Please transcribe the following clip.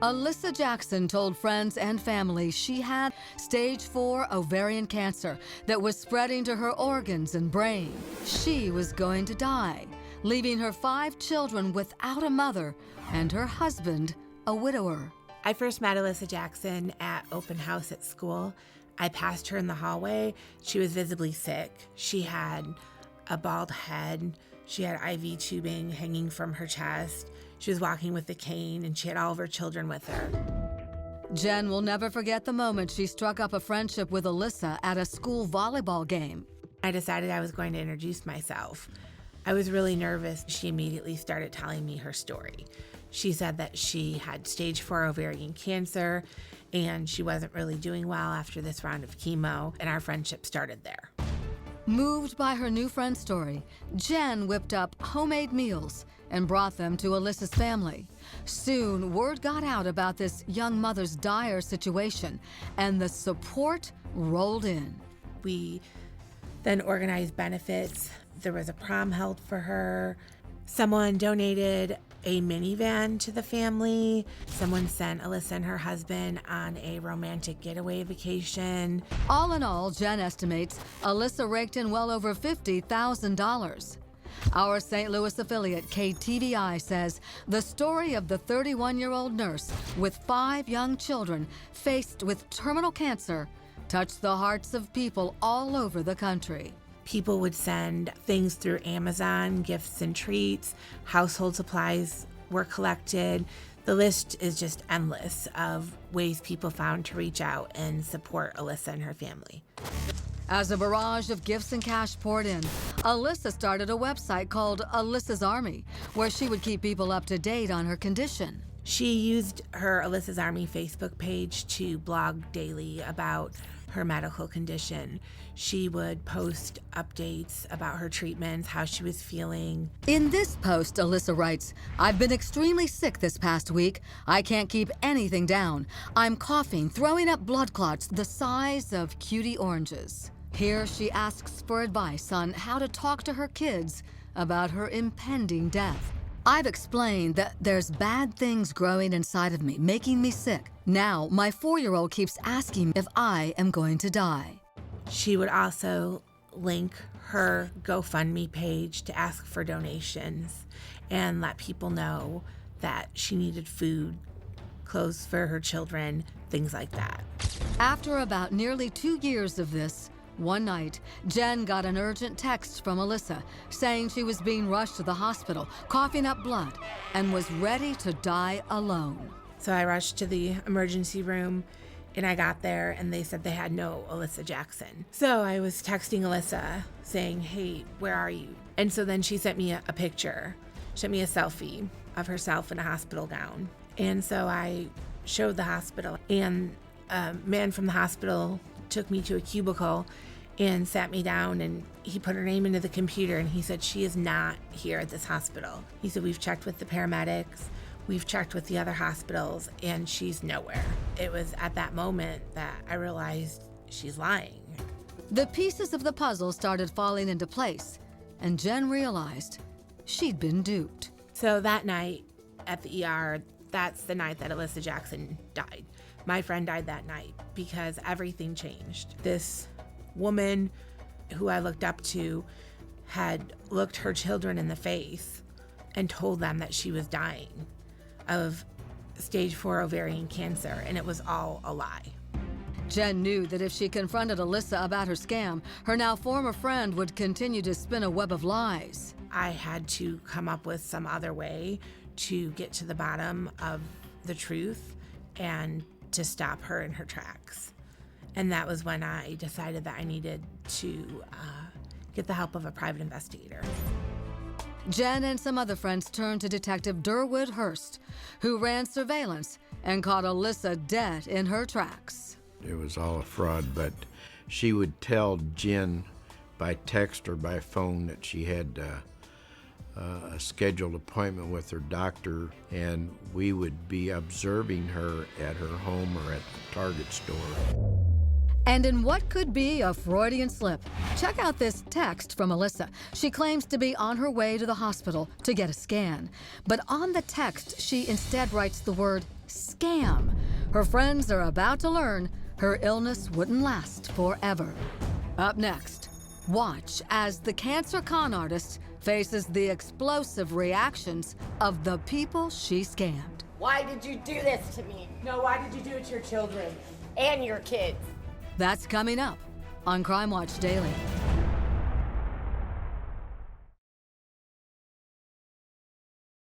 Alissa Jackson told friends and family she had stage 4 ovarian cancer that was spreading to her organs and brain. She was going to die, leaving her 5 children without a mother and her husband a widower. I first met Alissa Jackson at open house at school. I passed her in the hallway. She was visibly sick. She had a bald head. She had IV tubing hanging from her chest. She was walking with a cane, and she had all of her children with her. Jen will never forget the moment she struck up a friendship with Alissa at a school volleyball game. I decided I was going to introduce myself. I was really nervous. She immediately started telling me her story. She said that she had stage 4 ovarian cancer, and she wasn't really doing well after this round of chemo, and our friendship started there. Moved by her new friend's story, Jen whipped up homemade meals and brought them to Alissa's family. Soon, word got out about this young mother's dire situation, and the support rolled in. We then organized benefits. There was a prom held for her. Someone donated a minivan to the family. Someone sent Alissa and her husband on a romantic getaway vacation. All in all, Jen estimates Alissa raked in well over $50,000. Our St. Louis affiliate, KTVI, says the story of the 31-year-old nurse with 5 young children faced with terminal cancer touched the hearts of people all over the country. People would send things through Amazon, gifts and treats, household supplies were collected. The list is just endless of ways people found to reach out and support Alissa and her family. As a barrage of gifts and cash poured in, Alissa started a website called Alissa's Army, where she would keep people up to date on her condition. She used her Alissa's Army Facebook page to blog daily about her medical condition. She would post updates about her treatments, how she was feeling. In this post, Alissa writes, "I've been extremely sick this past week. I can't keep anything down. I'm coughing, throwing up blood clots the size of cutie oranges." Here she asks for advice on how to talk to her kids about her impending death. "I've explained that there's bad things growing inside of me, making me sick. Now, my 4-year-old keeps asking if I am going to die." She would also link her GoFundMe page to ask for donations and let people know that she needed food, clothes for her children, things like that. After about nearly 2 years of this, one night, Jen got an urgent text from Alissa saying she was being rushed to the hospital, coughing up blood, and was ready to die alone. So I rushed to the emergency room, and I got there, and they said they had no Alissa Jackson. So I was texting Alissa saying, "Hey, where are you?" And so then she sent me a picture, sent me a selfie of herself in a hospital gown. And so I showed the hospital, and a man from the hospital took me to a cubicle and sat me down, and he put her name into the computer, and he said, "She is not here at this hospital." He said, "We've checked with the paramedics, we've checked with the other hospitals, and she's nowhere." It was at that moment that I realized she's lying. The pieces of the puzzle started falling into place, and Jen realized she'd been duped. So that night at the ER, that's the night that Alissa Jackson died. My friend died that night because everything changed. This woman who I looked up to had looked her children in the face and told them that she was dying of stage 4 ovarian cancer, and it was all a lie. Jen knew that if she confronted Alissa about her scam, her now former friend would continue to spin a web of lies. I had to come up with some other way to get to the bottom of the truth and to stop her in her tracks. And that was when I decided that I needed to get the help of a private investigator. Jen and some other friends turned to Detective Durwood Hurst, who ran surveillance and caught Alissa dead in her tracks. It was all a fraud, but she would tell Jen by text or by phone that she had a scheduled appointment with her doctor, and we would be observing her at her home or at the Target store. And in what could be a Freudian slip, check out this text from Alissa. She claims to be on her way to the hospital to get a scan. But on the text, she instead writes the word scam. Her friends are about to learn her illness wouldn't last forever. Up next, watch as the cancer con artist faces the explosive reactions of the people she scammed. Why did you do this to me? No, why did you do it to your children? And your kids. That's coming up on Crime Watch Daily.